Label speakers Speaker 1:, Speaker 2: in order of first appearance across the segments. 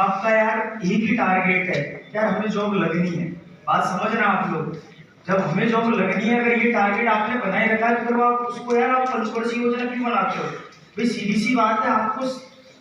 Speaker 1: आपका यार एक ही टारगेट है यार, हमें जॉब लगनी है। बात समझ रहे हैं आप लोग? जब हमें जॉब लगनी है, अगर ये टारगेट आपने बनाए रखा है तो फिर आप उसको यार आप पंचवर्षीय योजना क्यों बनाते हो? भाई सीधी सी बात है, आपको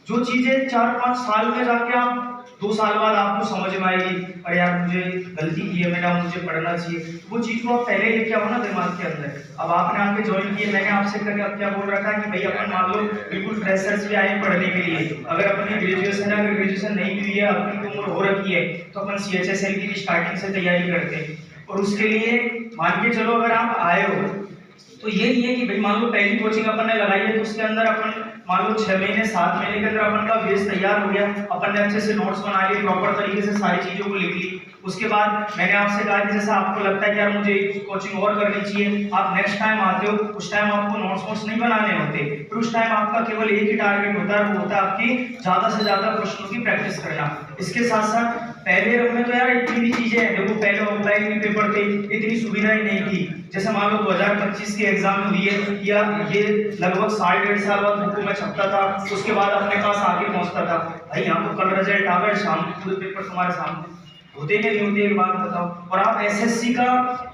Speaker 1: जो चीजें 4-5 साल में जाके आप 2 साल बाद आपको समझ में आएगी, अरे यार मुझे गलती की है, मैंने मुझे पढ़ना चाहिए, वो चीज को आप पहले लेके आओ ना दिमाग के अंदर। अब आपने आके ज्वाइन किया, मैंने आपसे क्या बोल रखा है कि भाई अपन मान लो बिल्कुल फ्रेशर्स भी आए पढ़ने के लिए, अगर अपनी ग्रेजुएशन है, अगर ग्रेजुएशन नहीं हुई है, अपनी उम्र हो रखी है, तो अपन CHSL की स्टार्टिंग से तैयारी करते हैं। और उसके लिए मान के चलो अगर आप आए हो तो ये नहीं है कि भाई मान लो पहली कोचिंग अपन ने लगाई है तो उसके अंदर अपन मान लो 6 महीने 7 महीने के अंदर अपन का बेस तैयार हो गया, अपन ने अच्छे से नोट्स बना लिए, प्रॉपर तरीके से सारी चीजों को लिख ली। उसके बाद मैंने आपसे कहा कि जैसे आपको लगता है कि यार मुझे कोचिंग और करनी चाहिए, आप नेक्स्ट टाइम आते हो, उस टाइम आपको नोट्स नहीं बनाने होते, फिर उस टाइम आपका केवल एक ही टारगेट होता है, वो होता है आपकी ज्यादा से ज्यादा क्वेश्चनों की प्रैक्टिस करना। इसके साथ साथ पहले रंग में तो यार इतनी भी चीजें हैं, देखो पहले ऑफलाइन भी पेपर थे, इतनी सुविधाएं नहीं थी। जैसे मान लो 2025 के एग्जाम में हुई है, या ये लगभग 1.5 साल बाद बुक में छपता था, उसके बाद अपने पास आगे पहुंचता था। भाई यहाँ तो कल रिजल्ट आ गया, शाम को पूरे पेपर तुम्हारे सामने होते नहीं होते, एक बात बताओ। और आप SSC का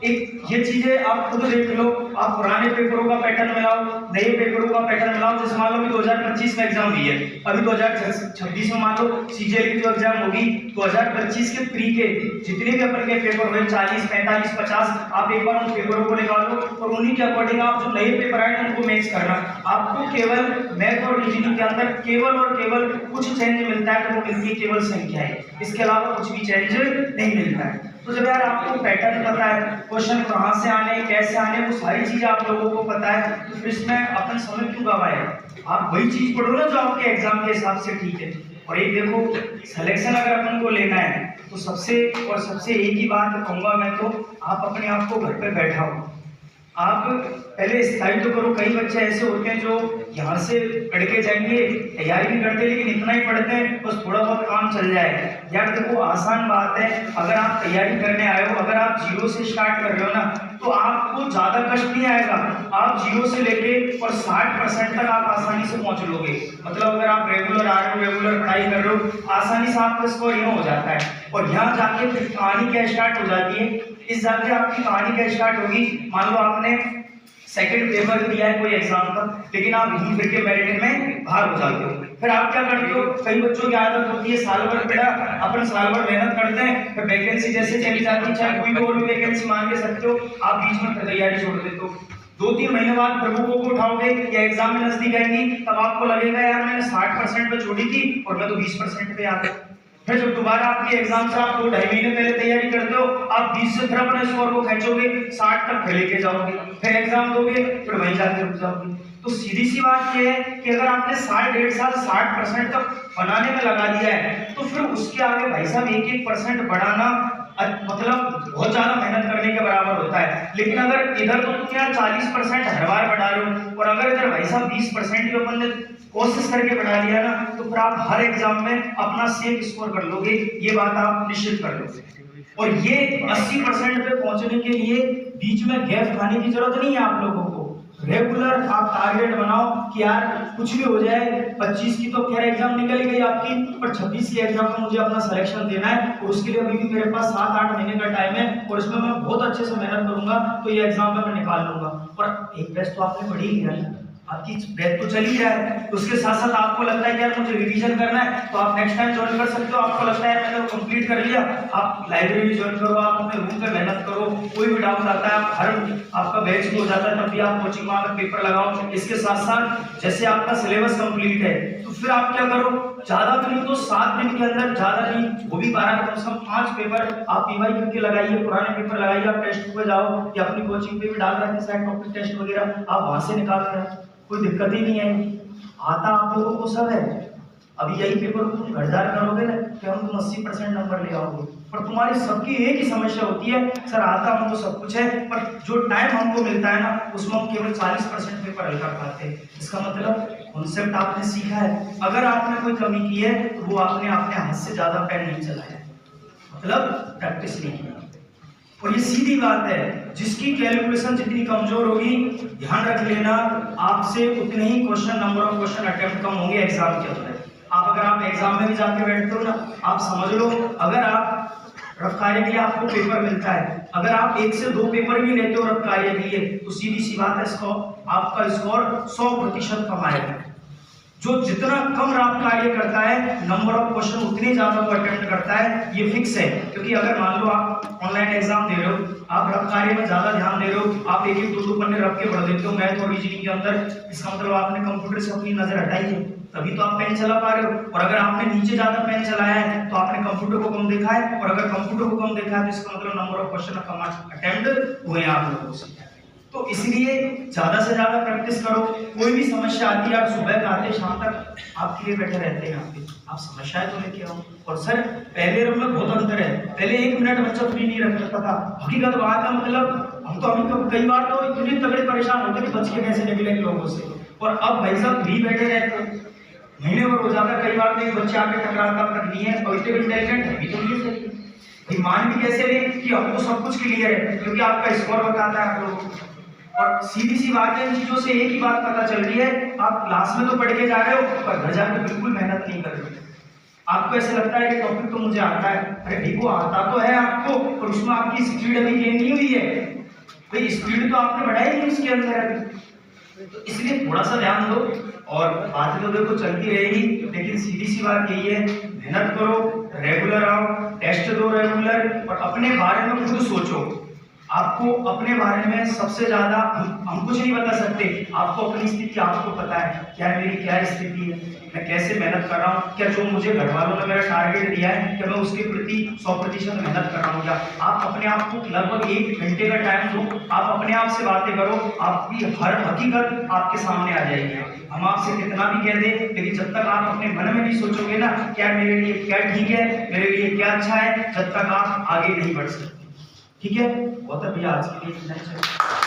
Speaker 1: एक ये चीजें आप खुद देख लो, आप पुराने पेपरों का पैटर्न मिलाओ, नए पेपरों का पैटर्न मिलाओ। जैसे मान लो कि 2025 में एग्जाम हुई है, अभी 2026 में मान लो CGL की जो एग्जाम होगी, 2025 के प्री के जितने भी अपन के पेपर हुए 40, 45, 50, आप एक बार उन पेपरों को निकालो और उन्हीं के अकॉर्डिंग आप जो नए पेपर आए उनको मैच करना। आपको केवल मैथ और रीजनिंग के अंदर केवल और केवल कुछ चेंज मिलता है, तो वो मिलती है केवल संख्याएं, इसके अलावा कुछ भी चेंज नहीं मिलता है। तो जब यार आपको पैटर्न पता है, क्वेश्चन कहाँ से आने, कैसे आने, वो सारी चीजें आप लोगों को पता है, तो फिर इसमें अपन समय क्यों गवाए? आप वही चीज पढ़ो ना जो आपके एग्जाम के हिसाब से ठीक है। और एक देखो, सिलेक्शन अगर अपन को लेना है तो सबसे एक ही बात कहूंगा मैं, तो आप अपने आप को घर पे बैठाओ, आप पहले स्थायी तो करो। कई बच्चे ऐसे होते हैं जो यहाँ से पढ़ के जाएंगे, तैयारी भी करते लेकिन इतना ही पढ़ते हैं बस थोड़ा बहुत काम चल जाए। यार देखो आसान बात है, अगर आप तैयारी करने आए हो, अगर आप 0 से स्टार्ट कर रहे हो ना, तो आपको ज्यादा कष्ट नहीं आएगा। आप 0 से लेके और 60% तक आप आसानी से पहुंच लोगे। मतलब अगर आप रेगुलर आ रहे हो, रेगुलर पढ़ाई कर रहे हो, आसानी से आपका स्कोर यहाँ हो जाता है। और यहाँ जाके फिर कहानी क्या स्टार्ट हो जाती है, इस जाके आपकी कहानी क्या स्टार्ट होगी। मान लो आपने सेकंड पेपर दिया है कोई एग्जाम का, लेकिन आप यहीं फिर के मेरिट में बाहर हो जाते हो, फिर आप क्या करते हो? कई बच्चों की आदत होती है साल भर पढ़ा, अपन साल भर मेहनत करते हैं, फिर वैकेंसी जैसे चली जाती है, चाहे कोई भी और वैकेंसी मांग के सकते हो, आप बीच में तैयारी छोड़ देते हो। 2-3 महीने बाद फिर बुकों को उठाओगे या एग्जाम में नजदीक आएंगी, तब आपको लगेगा यार मैंने 60% पे छोड़ी थी और मैं तो 20% पे आ गया। फिर जब दोबारा आपकी एग्जाम से आप 2-2.5 महीने पहले तैयारी करते हो, आप 20 से फिर अपने स्कोर को खींचोगे, 60 तक फिर लेके जाओगे, फिर एग्जाम दोगे, फिर वहीं जाके रुक जाओगे। तो सीधी सी बात यह है कि अगर आपने साल 1.5 साल 60% तक बनाने में लगा दिया है, तो फिर उसके आगे भाई साहब 1-1% बढ़ाना मतलब बहुत ज्यादा मेहनत करने के बराबर होता है। लेकिन अगर इधर तो तुम यार 40% हर बार बढ़ा रहे हो, और अगर इधर भाई साहब 20% भी अपन ने कोशिश करके बढ़ा लिया ना, तो फिर आप हर एग्जाम में अपना सेम स्कोर कर लोगे, ये बात आप निश्चित कर लो। और ये 80% पे पहुंचने के लिए बीच में गैप खाने की जरूरत नहीं है आप लोगों को। रेगुलर आप टारगेट बनाओ कि यार कुछ भी हो जाए, 25 की तो खैर एग्जाम निकल गई आपकी, पर 26 की एग्जाम में मुझे अपना सिलेक्शन देना है, और उसके लिए अभी भी मेरे पास 7-8 महीने का टाइम है, और इसमें मैं बहुत अच्छे से मेहनत करूंगा, तो ये एग्जाम में मैं निकाल लूंगा। और एक बेस्ट तो आपने पढ़ी लिया है, आपकी बैच तो चल ही रहा है, उसके साथ साथ आपको लगता है कि यार मुझे रिवीजन करना है, तो आप नेक्स्ट टाइम ज्वाइन कर सकते हो। आपको लगता है मैंने कंप्लीट कर लिया, आप लाइब्रेरी ज्वाइन करो, आप अपने रूम पे मेहनत करो, कोई भी डाउट आता है आप हर आपका बैच हो जाता है, तब भी आप कोचिंग में आकर पेपर लगाओ। इसके साथ साथ जैसे आपका सिलेबस कंप्लीट है, तो फिर आप क्या करो, ज्यादा भी नहीं तो 7 दिन के अंदर, ज्यादा नहीं वो भी 12 कम से कम 5 पेपर आप PY करके लगाइए, पुराने पेपर लगाइए, आप टेस्ट पे जाओ या अपनी कोचिंग पे भी डाल रहे हैं शायद टॉपिक टेस्ट वगैरह, आप वहां से निकाल रहे हैं, कोई दिक्कत ही नहीं आएगी। आता आप लोगों को सब है। अभी यही पेपर को तुम घरदार करोगे ना कि हम तुम 80% नंबर ले आओगे, पर तुम्हारी सबकी एक ही समस्या होती है, सर आता हमको सब कुछ है, पर जो टाइम हमको मिलता है ना उसमें हम केवल 40% पेपर हल कर पाते हैं। इसका मतलब कॉन्सेप्ट आपने सीखा है, अगर आपने कोई कमी की है तो वो आपने अपने हाथ से ज्यादा पेन नहीं चलाया, मतलब प्रैक्टिस नहीं किया। और ये सीधी बात है, जिसकी कैलकुलेशन जितनी कमजोर होगी, ध्यान रख लेना आपसे उतने ही question number of question attempt कम होंगे एग्जाम के अंदर। आप अगर आप एग्जाम में भी जाके बैठते हो ना, आप समझ लो अगर आप रफ कार्य के लिए आपको पेपर मिलता है, अगर आप 1 से 2 पेपर भी लेते हो रफ कार्य के लिए, तो सीधी सी बात है आपका स्कोर 100% कम आएगा। जो जितना कम रफ कार्य करता है, नंबर ऑफ क्वेश्चन उतने ज्यादा वो अटेम्प्ट करता है, ये फिक्स है। क्योंकि अगर मान लो आप ऑनलाइन एग्जाम दे रहे हो, आप रफ कार्य में ज्यादा ध्यान दे रहे हो, आप एक 2 पन्ने रफ के पढ़ देते हो मैथ और रीजनिंग के अंदर, इसका मतलब आपने कंप्यूटर से अपनी नजर हटाई है, तभी तो आप पेन चला पा रहे हो। और अगर आपने नीचे ज्यादा पेन चलाया है तो आपने कंप्यूटर को कम देखा है, और अगर कंप्यूटर को कम देखा है तो इसका मतलब number of question come attempt हुए हैं आप लोगों से। तो इसलिए ज्यादा से ज्यादा प्रैक्टिस करो। कोई भी समस्या आती है, आप सुबह से आते शाम तक आपके लिए बैठे रहते हैं यहाँ पे, आप समस्याएं तो लेके आओ। और सर पहले रम में बहुत अंतर है, पहले 1 मिनट बच्चा फ्री नहीं रख सकता था। हकीकत बात का मतलब हम तो अभी कई बार तो इतने तगड़े परेशान होते कि बच के कैसे निकले लोगों से, और अब भाई साहब फ्री बैठे रहते हैं, महीने भर हो जाता है। कई बार तो एक बच्चे आके टकराता तक नहीं है, और इतने इंटेलिजेंट है भी तो नहीं सही, मान भी कैसे ले कि हमको सब कुछ क्लियर है, क्योंकि आपका स्कोर बताता है आप लोगों को। और सीधी सी बात है, इन चीजों से एक ही बात पता चल रही है, आप क्लास में तो पढ़ के जा रहे हो पर घर जाकर बिल्कुल मेहनत नहीं कर रहे हो। आपको ऐसे लगता है कि टॉपिक तो मुझे आता है, अरे ठीक वो आता तो है आपको, पर उसमें आपकी स्पीड अभी गेन नहीं हुई है भाई, स्पीड तो आपने बढ़ाई नहीं उसके अंदर अभी। तो इसलिए थोड़ा सा ध्यान दो, और बातें तो देखो चलती रहेगी, लेकिन सीधी सी बात यही है, मेहनत करो, रेगुलर आओ, टेस्ट दो रेगुलर, और अपने बारे में खुद सोचो। आपको अपने बारे में सबसे ज्यादा हम कुछ नहीं बता सकते, आपको अपनी स्थिति आपको पता है, क्या मेरी क्या स्थिति है, मैं कैसे मेहनत कर रहा हूँ, क्या जो मुझे घर वालों ने मेरा टारगेट दिया है क्या मैं उसके प्रति 100% मेहनत कर रहा हूँ क्या। आप अपने आप को लगभग 1 घंटे का टाइम दो, आप अपने आप से बातें करो, आपकी हर हकीकत आपके सामने आ जाएगी। हम आपसे कितना भी कह दें, लेकिन जब तक आप अपने मन में नहीं सोचोगे ना क्या मेरे लिए क्या ठीक है, मेरे लिए क्या अच्छा है, जब तक आप आगे नहीं बढ़ सकते। ठीक है, बहुत भैया आज के लिए इतना ही।